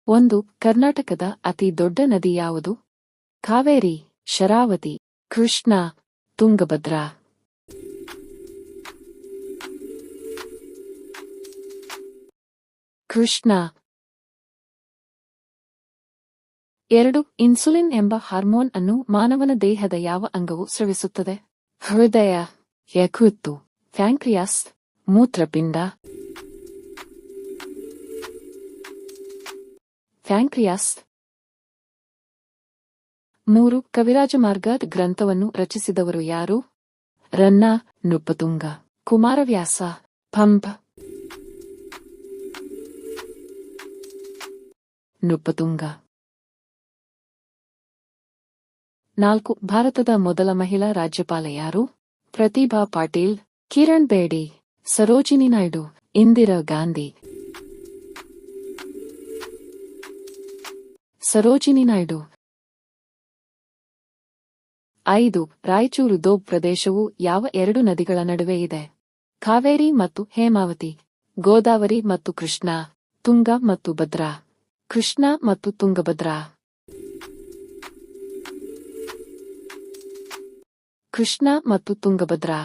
ಒಂದು. ಕರ್ನಾಟಕದ ಅತಿ ದೊಡ್ಡ ನದಿ ಯಾವುದು? ಕಾವೇರಿ, ಶರಾವತಿ, ಕೃಷ್ಣ, ತುಂಗಭದ್ರಾ. ಕೃಷ್ಣ. 2. ಇನ್ಸುಲಿನ್ ಎಂಬ ಹಾರ್ಮೋನ್ ಅನ್ನು ಮಾನವನ ದೇಹದ ಯಾವ ಅಂಗವು ಸ್ರವಿಸುತ್ತದೆ? ಹೃದಯ, ಯಕೃತ್ತು, ಪ್ಯಾಂಕ್ರಿಯಾಸ್, ಮೂತ್ರಪಿಂಡ. ಪ್ಯಾಂಕ್ರಿಯಾಸ್. 3. ಕವಿರಾಜಮಾರ್ಗ ಗ್ರಂಥವನ್ನು ರಚಿಸಿದವರು ಯಾರು? ರನ್ನ, ನೃಪತುಂಗ, ಕುಮಾರವ್ಯಾಸ, ಪಂಪ. ನೃಪತುಂಗ. 4. ಭಾರತದ ಮೊದಲ ಮಹಿಳಾ ರಾಜ್ಯಪಾಲ ಯಾರು? ಪ್ರತಿಭಾ ಪಾಟೀಲ್, ಕಿರಣ್ ಬೇಡಿ, ಸರೋಜಿನಿ ನಾಯ್ಡು, ಇಂದಿರಾ ಗಾಂಧಿ. ಸರೋಜಿನಿ ನಾಯ್ಡು. 5. ರಾಯಚೂರು ದೋಬ್ ಪ್ರದೇಶವು ಯಾವ 2 ನದಿಗಳ ನಡುವೆ ಇದೆ? ಕಾವೇರಿ ಮತ್ತು ಹೇಮಾವತಿ, ಗೋದಾವರಿ ಮತ್ತು ಕೃಷ್ಣ, ತುಂಗ ಮತ್ತು ಭದ್ರಾ. ಕೃಷ್ಣ ಮತ್ತು ತುಂಗಭದ್ರಾ. ಕೃಷ್ಣ ಮತ್ತು ತುಂಗಭದ್ರಾ.